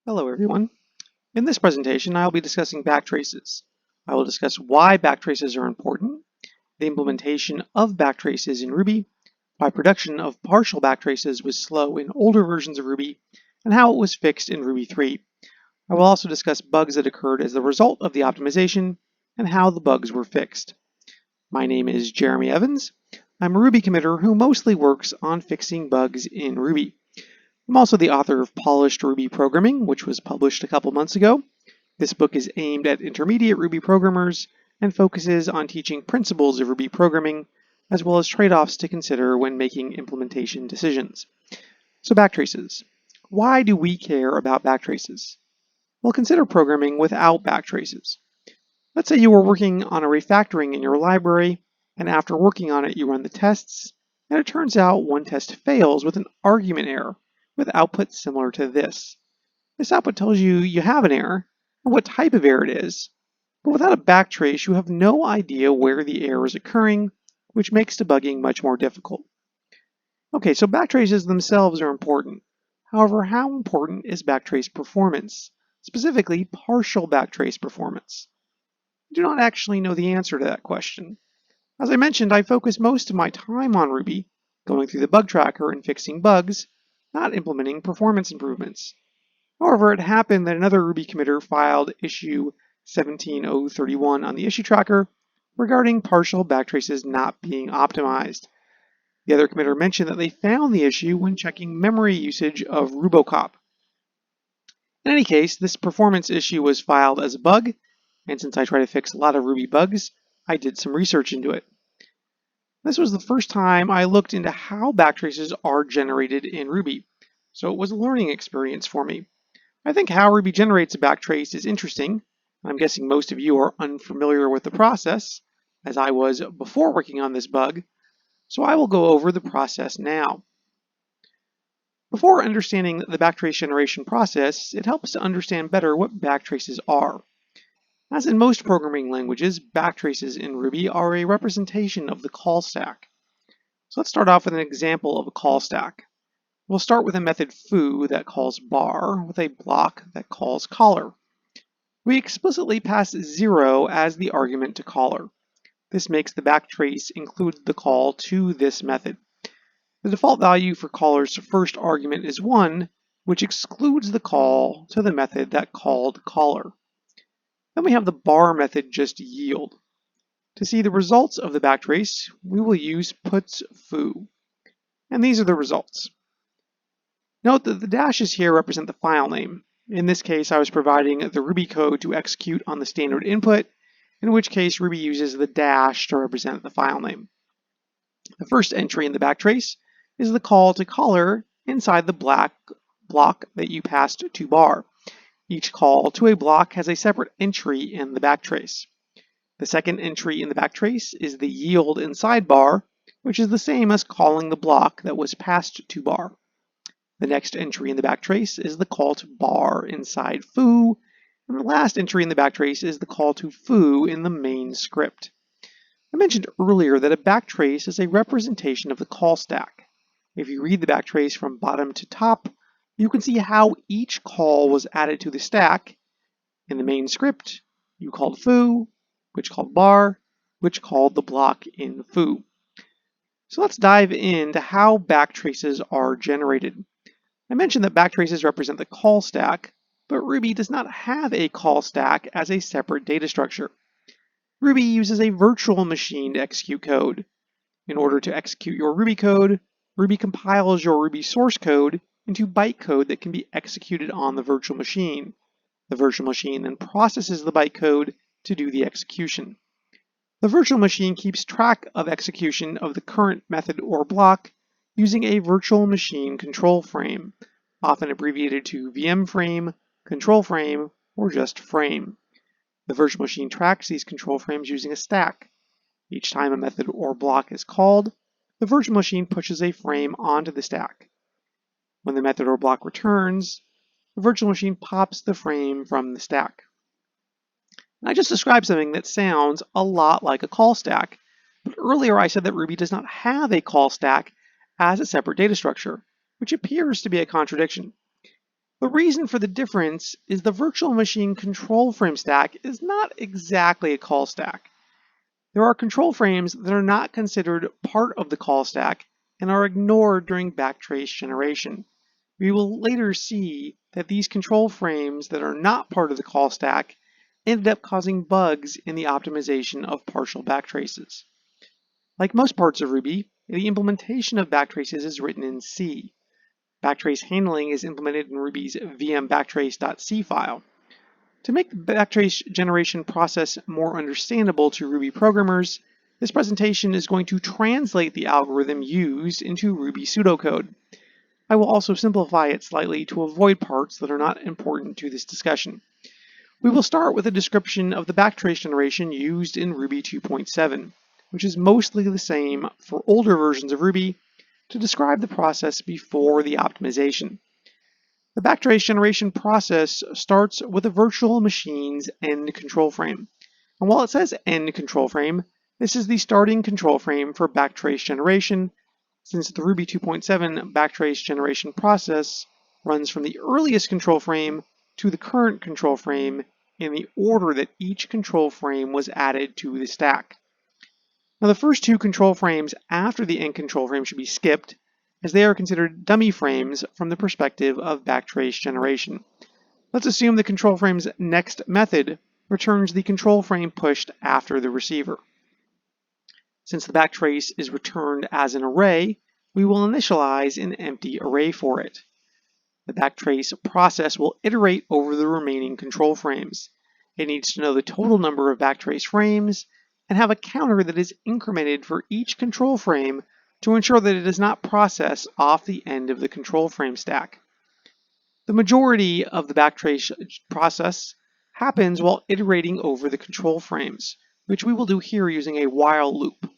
Hello everyone. In this presentation, I'll be discussing backtraces. I will discuss why backtraces are important, the implementation of backtraces in Ruby, why production of partial backtraces was slow in older versions of Ruby, and how it was fixed in Ruby 3. I will also discuss bugs that occurred as the result of the optimization and how the bugs were fixed. My name is Jeremy Evans. I'm a Ruby committer who mostly works on fixing bugs in Ruby. I'm also the author of Polished Ruby Programming, which was published a couple months ago. This book is aimed at intermediate Ruby programmers and focuses on teaching principles of Ruby programming, as well as trade-offs to consider when making implementation decisions. So backtraces. Why do we care about backtraces? Well, consider programming without backtraces. Let's say you were working on a refactoring in your library, and after working on it, you run the tests, and it turns out one test fails with an argument error, with output similar to this. This output tells you you have an error, or what type of error it is, but without a backtrace, you have no idea where the error is occurring, which makes debugging much more difficult. Okay, so backtraces themselves are important. However, how important is backtrace performance, specifically partial backtrace performance? I do not actually know the answer to that question. As I mentioned, I focus most of my time on Ruby, going through the bug tracker and fixing bugs, not implementing performance improvements. However, it happened that another Ruby committer filed issue 17031 on the issue tracker regarding partial backtraces not being optimized. The other committer mentioned that they found the issue when checking memory usage of RubyKaigi. In any case, this performance issue was filed as a bug, and since I try to fix a lot of Ruby bugs, I did some research into it. This was the first time I looked into how backtraces are generated in Ruby, so it was a learning experience for me. I think how Ruby generates a backtrace is interesting. I'm guessing most of you are unfamiliar with the process, as I was before working on this bug, so I will go over the process now. Before understanding the backtrace generation process, it helps to understand better what backtraces are. As in most programming languages, backtraces in Ruby are a representation of the call stack. So let's start off with an example of a call stack. We'll start with a method foo that calls bar with a block that calls caller. We explicitly pass 0 as the argument to caller. This makes the backtrace include the call to this method. The default value for caller's first argument is 1, which excludes the call to the method that called caller. Then we have the bar method just yield. To see the results of the backtrace, we will use puts foo. And these are the results. Note that the dashes here represent the file name. In this case, I was providing the Ruby code to execute on the standard input, in which case Ruby uses the dash to represent the file name. The first entry in the backtrace is the call to caller inside the black block that you passed to bar. Each call to a block has a separate entry in the backtrace. The second entry in the backtrace is the yield inside bar, which is the same as calling the block that was passed to bar. The next entry in the backtrace is the call to bar inside foo, and the last entry in the backtrace is the call to foo in the main script. I mentioned earlier that a backtrace is a representation of the call stack. If you read the backtrace from bottom to top, you can see how each call was added to the stack. In the main script, you called foo, which called bar, which called the block in foo. So let's dive into how backtraces are generated. I mentioned that backtraces represent the call stack, but Ruby does not have a call stack as a separate data structure. Ruby uses a virtual machine to execute code. In order to execute your Ruby code, Ruby compiles your Ruby source code into bytecode that can be executed on the virtual machine. The virtual machine then processes the bytecode to do the execution. The virtual machine keeps track of execution of the current method or block using a virtual machine control frame, often abbreviated to VM frame, control frame, or just frame. The virtual machine tracks these control frames using a stack. Each time a method or block is called, the virtual machine pushes a frame onto the stack. When the method or block returns, the virtual machine pops the frame from the stack. And I just described something that sounds a lot like a call stack, but earlier I said that Ruby does not have a call stack as a separate data structure, which appears to be a contradiction. The reason for the difference is the virtual machine control frame stack is not exactly a call stack. There are control frames that are not considered part of the call stack and are ignored during backtrace generation. We will later see that these control frames that are not part of the call stack ended up causing bugs in the optimization of partial backtraces. Like most parts of Ruby, the implementation of backtraces is written in C. Backtrace handling is implemented in Ruby's vm_backtrace.c file. To make the backtrace generation process more understandable to Ruby programmers, this presentation is going to translate the algorithm used into Ruby pseudocode. I will also simplify it slightly to avoid parts that are not important to this discussion. We will start with a description of the backtrace generation used in Ruby 2.7, which is mostly the same for older versions of Ruby, to describe the process before the optimization. The backtrace generation process starts with a virtual machine's end control frame. And while it says end control frame, this is the starting control frame for backtrace generation, since the Ruby 2.7 backtrace generation process runs from the earliest control frame to the current control frame in the order that each control frame was added to the stack. Now, the first two control frames after the end control frame should be skipped, as they are considered dummy frames from the perspective of backtrace generation. Let's assume the control frame's next method returns the control frame pushed after the receiver. Since the backtrace is returned as an array, we will initialize an empty array for it. The backtrace process will iterate over the remaining control frames. It needs to know the total number of backtrace frames and have a counter that is incremented for each control frame to ensure that it does not process off the end of the control frame stack. The majority of the backtrace process happens while iterating over the control frames, which we will do here using a while loop.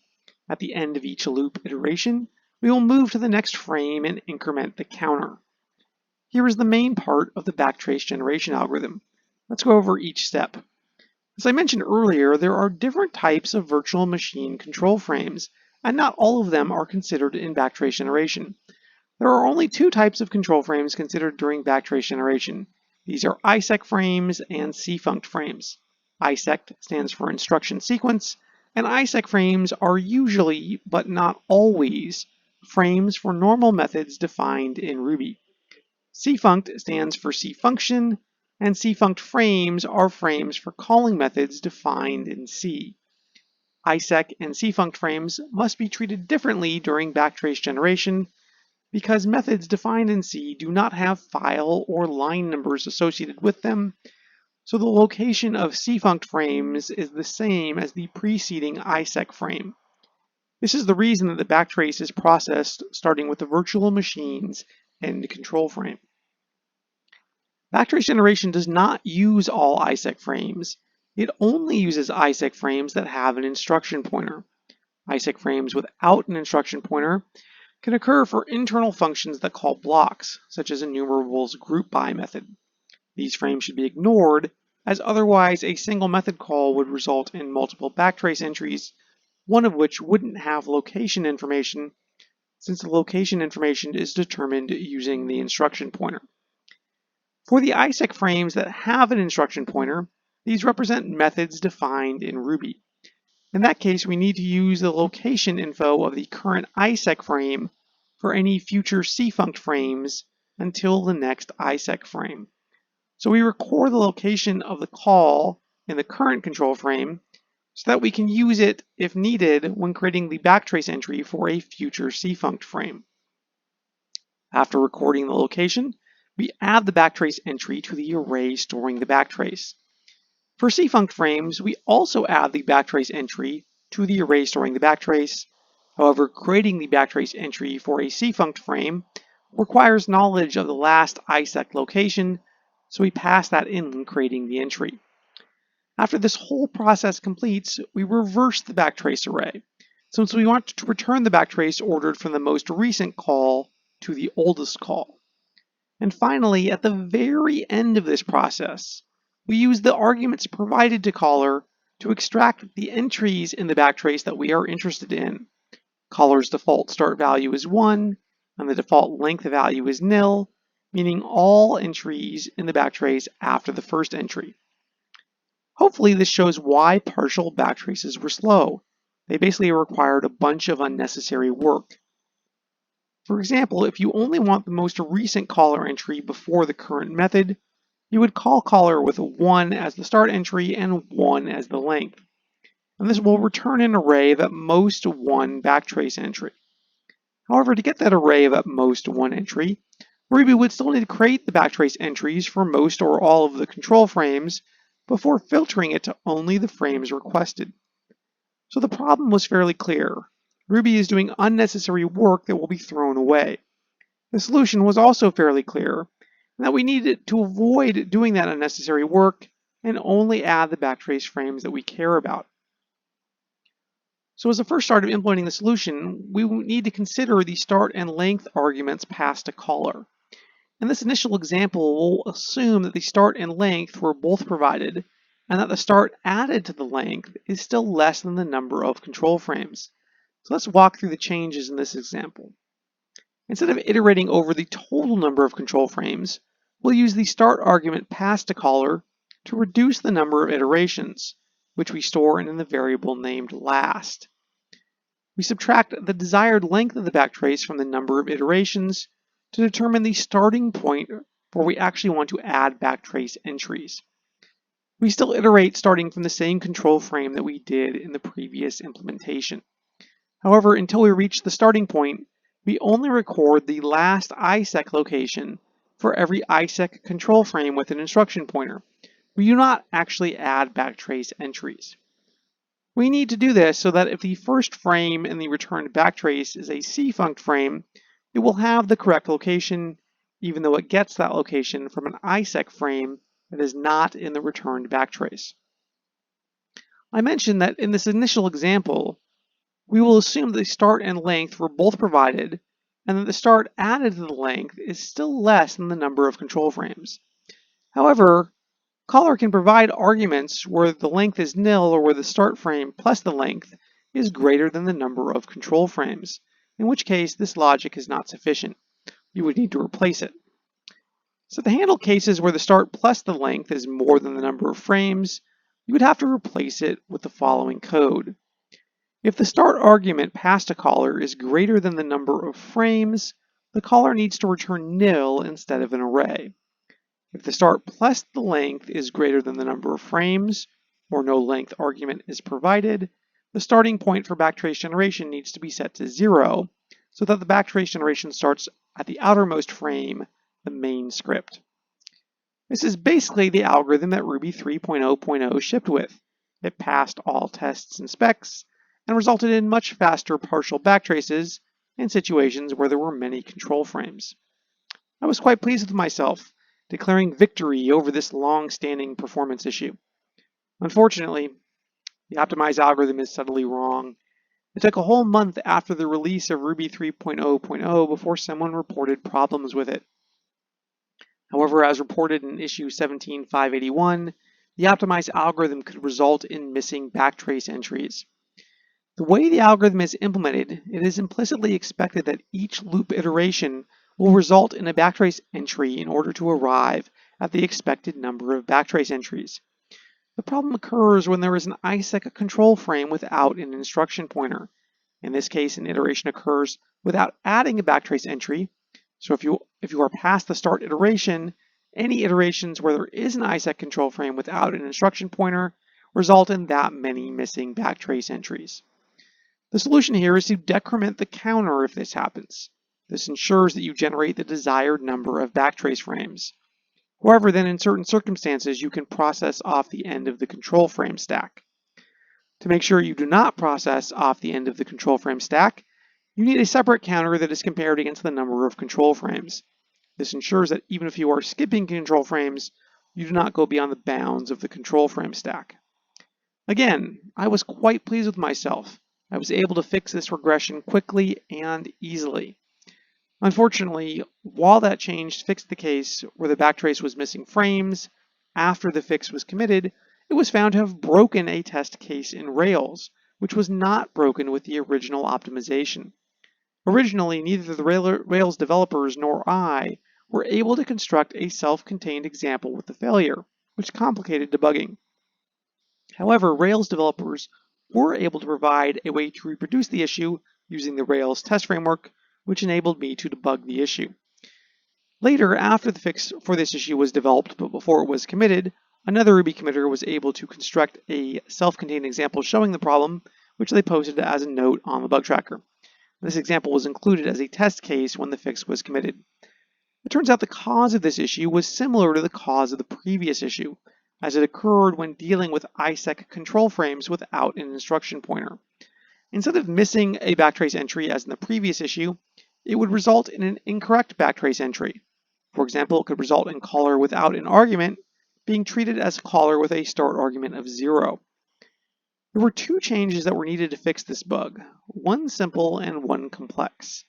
At the end of each loop iteration, we will move to the next frame and increment the counter. Here is the main part of the backtrace generation algorithm. Let's go over each step. As I mentioned earlier, there are different types of virtual machine control frames, and not all of them are considered in backtrace generation. There are only two types of control frames considered during backtrace generation. These are ISEC frames and cfunct frames. ISEC stands for instruction sequence, and ISEC frames are usually, but not always, frames for normal methods defined in Ruby. Cfunct stands for C function, and cfunct frames are frames for calling methods defined in C. ISEC and cfunct frames must be treated differently during backtrace generation because methods defined in C do not have file or line numbers associated with them, so the location of cfunct frames is the same as the preceding ISEC frame. This is the reason that the backtrace is processed starting with the virtual machine's end control frame. Backtrace generation does not use all ISEC frames. It only uses ISEC frames that have an instruction pointer. ISEC frames without an instruction pointer can occur for internal functions that call blocks, such as enumerable's group by method. These frames should be ignored, as otherwise a single method call would result in multiple backtrace entries, one of which wouldn't have location information, since the location information is determined using the instruction pointer. For the ISEC frames that have an instruction pointer, these represent methods defined in Ruby. In that case, we need to use the location info of the current ISEC frame for any future cfunct frames until the next ISEC frame. So we record the location of the call in the current control frame so that we can use it if needed when creating the backtrace entry for a future cfunct frame. After recording the location, we add the backtrace entry to the array storing the backtrace. For cfunct frames, we also add the backtrace entry to the array storing the backtrace. However, creating the backtrace entry for a cfunct frame requires knowledge of the last ISEC location, so we pass that in when creating the entry. After this whole process completes, we reverse the backtrace array, since we want to return the backtrace ordered from the most recent call to the oldest call. And finally, at the very end of this process, we use the arguments provided to caller to extract the entries in the backtrace that we are interested in. Caller's default start value is 1, and the default length value is nil, meaning all entries in the backtrace after the first entry. Hopefully this shows why partial backtraces were slow. They basically required a bunch of unnecessary work. For example, if you only want the most recent caller entry before the current method, you would call caller with a 1 as the start entry and 1 as the length. And this will return an array of at most one backtrace entry. However, to get that array of at most one entry, Ruby would still need to create the backtrace entries for most or all of the control frames before filtering it to only the frames requested. So the problem was fairly clear. Ruby is doing unnecessary work that will be thrown away. The solution was also fairly clear, and that we needed to avoid doing that unnecessary work and only add the backtrace frames that we care about. So as a first start of implementing the solution, we need to consider the start and length arguments passed to caller. In this initial example, we'll assume that the start and length were both provided, and that the start added to the length is still less than the number of control frames. So let's walk through the changes in this example. Instead of iterating over the total number of control frames, we'll use the start argument passed to caller to reduce the number of iterations, which we store in the variable named last. We subtract the desired length of the backtrace from the number of iterations to determine the starting point where we actually want to add backtrace entries. We still iterate starting from the same control frame that we did in the previous implementation. However, until we reach the starting point, we only record the last ISEC location for every ISEC control frame with an instruction pointer. We do not actually add backtrace entries. We need to do this so that if the first frame in the returned backtrace is a cfunct frame, it will have the correct location, even though it gets that location from an ISEC frame that is not in the returned backtrace. I mentioned that in this initial example, we will assume that the start and length were both provided, and that the start added to the length is still less than the number of control frames. However, caller can provide arguments where the length is nil or where the start frame plus the length is greater than the number of control frames, in which case this logic is not sufficient. You would need to replace it. So to handle cases where the start plus the length is more than the number of frames, you would have to replace it with the following code. If the start argument passed to caller is greater than the number of frames, the caller needs to return nil instead of an array. If the start plus the length is greater than the number of frames, or no length argument is provided, the starting point for backtrace generation needs to be set to 0, so that the backtrace generation starts at the outermost frame, the main script. This is basically the algorithm that Ruby 3.0.0 shipped with. It passed all tests and specs, and resulted in much faster partial backtraces in situations where there were many control frames. I was quite pleased with myself, declaring victory over this long-standing performance issue. Unfortunately, the optimized algorithm is subtly wrong. It took a whole month after the release of Ruby 3.0.0 before someone reported problems with it. However, as reported in issue 17.581, the optimized algorithm could result in missing backtrace entries. The way the algorithm is implemented, it is implicitly expected that each loop iteration will result in a backtrace entry in order to arrive at the expected number of backtrace entries. The problem occurs when there is an ISEC control frame without an instruction pointer. In this case, an iteration occurs without adding a backtrace entry. So if you are past the start iteration, any iterations where there is an ISEC control frame without an instruction pointer result in that many missing backtrace entries. The solution here is to decrement the counter if this happens. This ensures that you generate the desired number of backtrace frames. However, then in certain circumstances, you can process off the end of the control frame stack. To make sure you do not process off the end of the control frame stack, you need a separate counter that is compared against the number of control frames. This ensures that even if you are skipping control frames, you do not go beyond the bounds of the control frame stack. Again, I was quite pleased with myself. I was able to fix this regression quickly and easily. Unfortunately, while that change fixed the case where the backtrace was missing frames, after the fix was committed, it was found to have broken a test case in Rails, which was not broken with the original optimization. Originally, neither the Rails developers nor I were able to construct a self-contained example with the failure, which complicated debugging. However, Rails developers were able to provide a way to reproduce the issue using the Rails test framework, which enabled me to debug the issue. Later, after the fix for this issue was developed, but before it was committed, another Ruby committer was able to construct a self-contained example showing the problem, which they posted as a note on the bug tracker. This example was included as a test case when the fix was committed. It turns out the cause of this issue was similar to the cause of the previous issue, as it occurred when dealing with ISEC control frames without an instruction pointer. Instead of missing a backtrace entry as in the previous issue, it would result in an incorrect backtrace entry. For example, it could result in caller without an argument being treated as caller with a start argument of 0. There were two changes that were needed to fix this bug, one simple and one complex.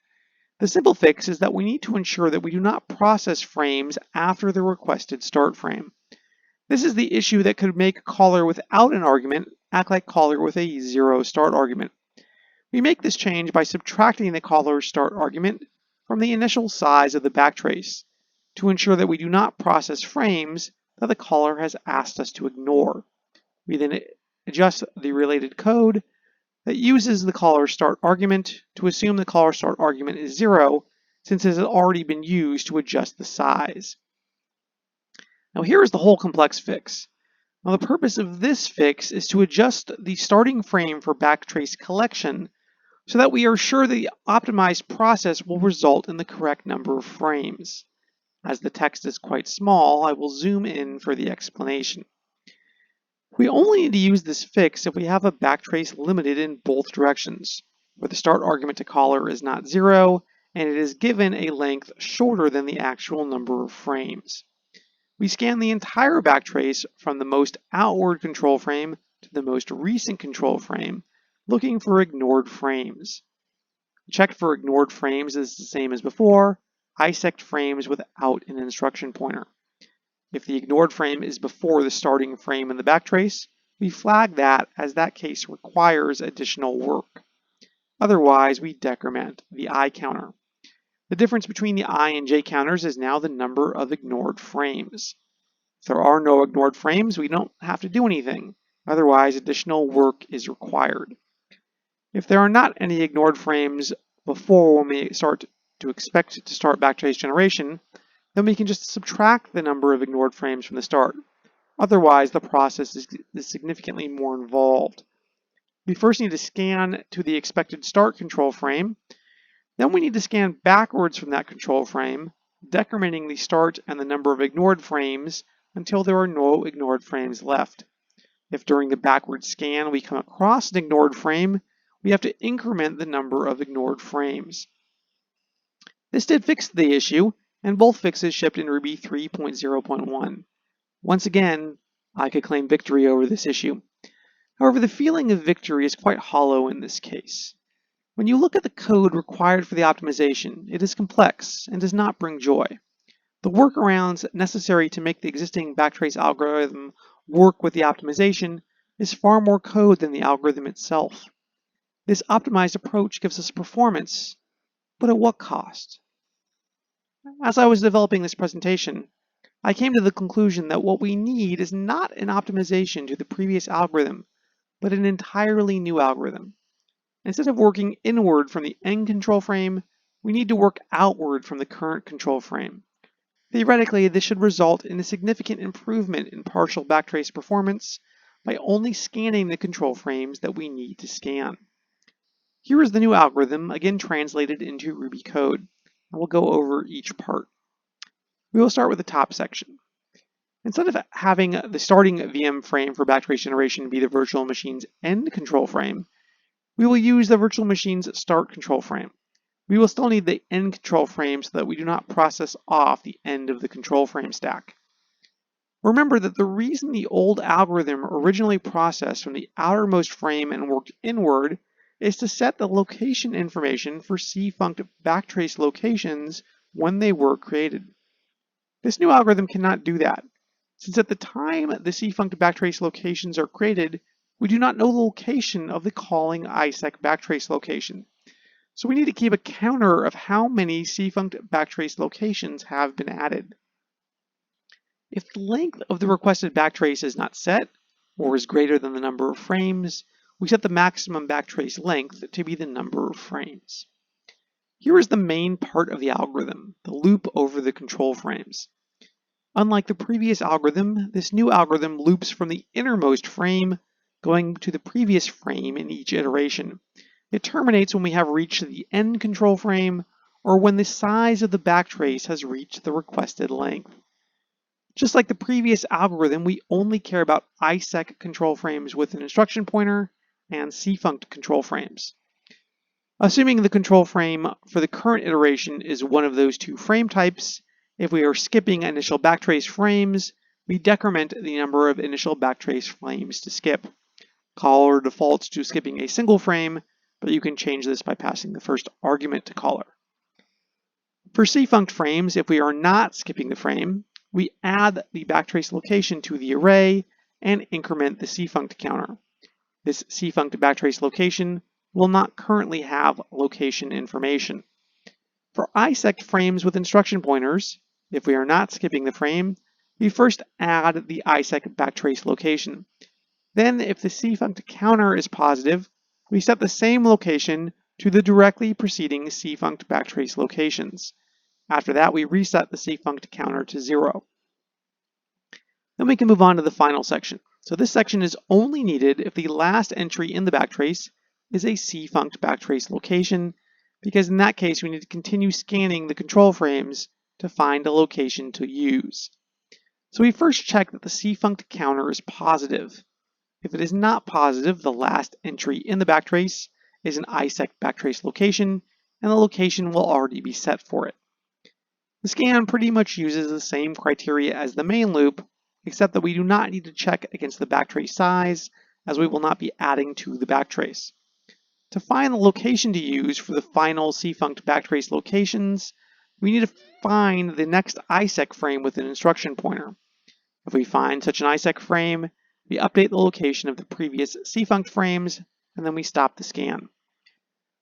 The simple fix is that we need to ensure that we do not process frames after the requested start frame. This is the issue that could make caller without an argument act like caller with a 0 start argument. We make this change by subtracting the caller's start argument from the initial size of the backtrace to ensure that we do not process frames that the caller has asked us to ignore. We then adjust the related code that uses the caller start argument to assume the caller start argument is 0 since it has already been used to adjust the size. Now here is the whole complex fix. Now the purpose of this fix is to adjust the starting frame for backtrace collection so that we are sure the optimized process will result in the correct number of frames. As the text is quite small, I will zoom in for the explanation. We only need to use this fix if we have a backtrace limited in both directions, where the start argument to caller is not 0 and it is given a length shorter than the actual number of frames. We scan the entire backtrace from the most outward control frame to the most recent control frame, looking for ignored frames. Checked for ignored frames is the same as before, ISECT frames without an instruction pointer. If the ignored frame is before the starting frame in the backtrace, we flag that as that case requires additional work. Otherwise, we decrement the I counter. The difference between the I and J counters is now the number of ignored frames. If there are no ignored frames, we don't have to do anything. Otherwise, additional work is required. If there are not any ignored frames before when we start to expect to start backtrace generation, then we can just subtract the number of ignored frames from the start. Otherwise, the process is significantly more involved. We first need to scan to the expected start control frame. Then we need to scan backwards from that control frame, decrementing the start and the number of ignored frames until there are no ignored frames left. If during the backward scan we come across an ignored frame, we have to increment the number of ignored frames. This did fix the issue, and both fixes shipped in Ruby 3.0.1. Once again, I could claim victory over this issue. However, the feeling of victory is quite hollow in this case. When you look at the code required for the optimization, it is complex and does not bring joy. The workarounds necessary to make the existing backtrace algorithm work with the optimization is far more code than the algorithm itself. This optimized approach gives us performance, but at what cost? As I was developing this presentation, I came to the conclusion that what we need is not an optimization to the previous algorithm, but an entirely new algorithm. Instead of working inward from the end control frame, we need to work outward from the current control frame. Theoretically, this should result in a significant improvement in partial backtrace performance by only scanning the control frames that we need to scan. Here is the new algorithm, again translated into Ruby code. I will go over each part. We will start with the top section. Instead of having the starting VM frame for backtrace generation be the virtual machine's end control frame, we will use the virtual machine's start control frame. We will still need the end control frame so that we do not process off the end of the control frame stack. Remember that the reason the old algorithm originally processed from the outermost frame and worked inward is to set the location information for cfunct backtrace locations when they were created. This new algorithm cannot do that, since at the time the cfunct backtrace locations are created, we do not know the location of the calling ISEC backtrace location. So we need to keep a counter of how many cfunct backtrace locations have been added. If the length of the requested backtrace is not set, or is greater than the number of frames, we set the maximum backtrace length to be the number of frames. Here is the main part of the algorithm, the loop over the control frames. Unlike the previous algorithm, this new algorithm loops from the innermost frame, going to the previous frame in each iteration. It terminates when we have reached the end control frame, or when the size of the backtrace has reached the requested length. Just like the previous algorithm, we only care about ISEC control frames with an instruction pointer and cfunct control frames. Assuming the control frame for the current iteration is one of those two frame types, if we are skipping initial backtrace frames, we decrement the number of initial backtrace frames to skip. Caller defaults to skipping a single frame, but you can change this by passing the first argument to caller. For cfunct frames, if we are not skipping the frame, we add the backtrace location to the array and increment the cfunct counter. This cfunct backtrace location will not currently have location information. For ISEC frames with instruction pointers, if we are not skipping the frame, we first add the ISEC backtrace location. Then, if the cfunct counter is positive, we set the same location to the directly preceding cfunct backtrace locations. After that, we reset the cfunct counter to 0. Then we can move on to the final section. So this section is only needed if the last entry in the backtrace is a cfunct backtrace location, because in that case we need to continue scanning the control frames to find a location to use. So we first check that the cfunct counter is positive. If it is not positive, the last entry in the backtrace is an ISEC backtrace location, and the location will already be set for it. The scan pretty much uses the same criteria as the main loop, except that we do not need to check against the backtrace size, as we will not be adding to the backtrace. To find the location to use for the final cfunct backtrace locations, we need to find the next ISEC frame with an instruction pointer. If we find such an ISEC frame, we update the location of the previous cfunct frames, and then we stop the scan.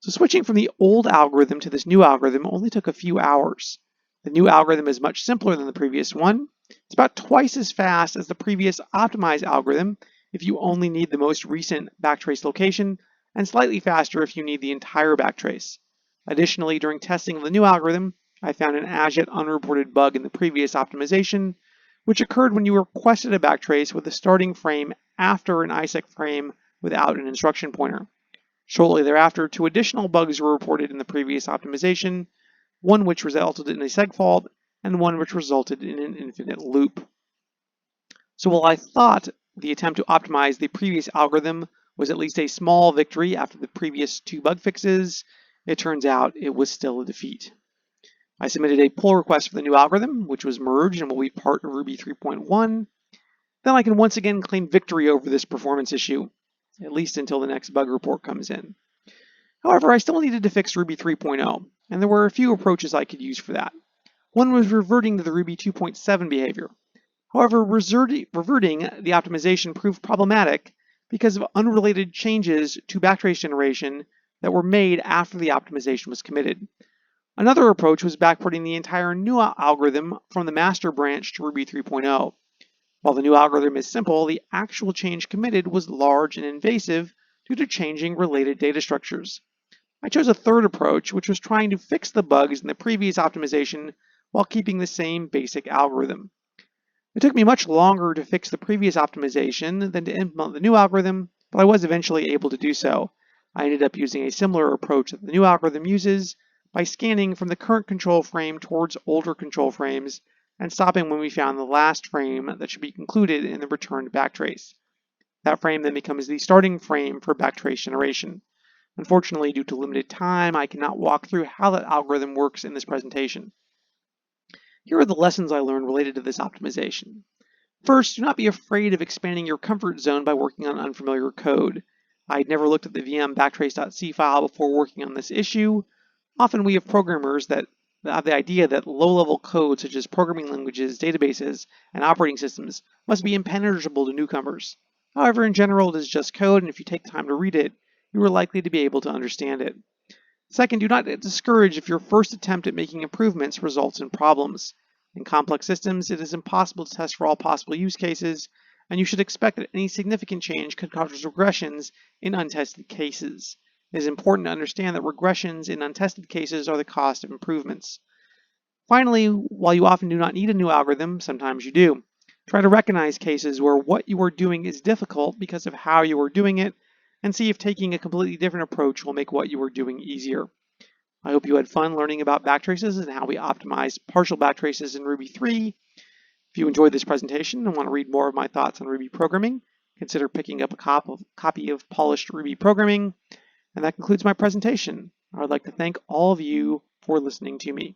So switching from the old algorithm to this new algorithm only took a few hours. The new algorithm is much simpler than the previous one. It's about twice as fast as the previous optimized algorithm if you only need the most recent backtrace location, and slightly faster if you need the entire backtrace. Additionally, during testing of the new algorithm, I found an as yet unreported bug in the previous optimization, which occurred when you requested a backtrace with a starting frame after an ISEC frame without an instruction pointer. Shortly thereafter, 2 additional bugs were reported in the previous optimization, one which resulted in a seg fault, and one which resulted in an infinite loop. So while I thought the attempt to optimize the previous algorithm was at least a small victory after the previous 2 bug fixes, it turns out it was still a defeat. I submitted a pull request for the new algorithm, which was merged and will be part of Ruby 3.1. Then I can once again claim victory over this performance issue, at least until the next bug report comes in. However, I still needed to fix Ruby 3.0, and there were a few approaches I could use for that. One was reverting to the Ruby 2.7 behavior. However, reverting the optimization proved problematic because of unrelated changes to backtrace generation that were made after the optimization was committed. Another approach was backporting the entire new algorithm from the master branch to Ruby 3.0. While the new algorithm is simple, the actual change committed was large and invasive due to changing related data structures. I chose a third approach, which was trying to fix the bugs in the previous optimization while keeping the same basic algorithm. It took me much longer to fix the previous optimization than to implement the new algorithm, but I was eventually able to do so. I ended up using a similar approach that the new algorithm uses by scanning from the current control frame towards older control frames and stopping when we found the last frame that should be included in the returned backtrace. That frame then becomes the starting frame for backtrace generation. Unfortunately, due to limited time, I cannot walk through how that algorithm works in this presentation. Here are the lessons I learned related to this optimization. First, do not be afraid of expanding your comfort zone by working on unfamiliar code. I had never looked at the VM backtrace.c file before working on this issue. Often we have programmers that have the idea that low-level code such as programming languages, databases, and operating systems must be impenetrable to newcomers. However, in general, it is just code, and if you take time to read it, you are likely to be able to understand it. Second, do not get discouraged if your first attempt at making improvements results in problems. In complex systems, it is impossible to test for all possible use cases, and you should expect that any significant change could cause regressions in untested cases. It is important to understand that regressions in untested cases are the cost of improvements. Finally, while you often do not need a new algorithm, sometimes you do. Try to recognize cases where what you are doing is difficult because of how you are doing it, and see if taking a completely different approach will make what you are doing easier. I hope you had fun learning about backtraces and how we optimize partial backtraces in Ruby 3. If you enjoyed this presentation and want to read more of my thoughts on Ruby programming, consider picking up a copy of Polished Ruby Programming. And that concludes my presentation. I would like to thank all of you for listening to me.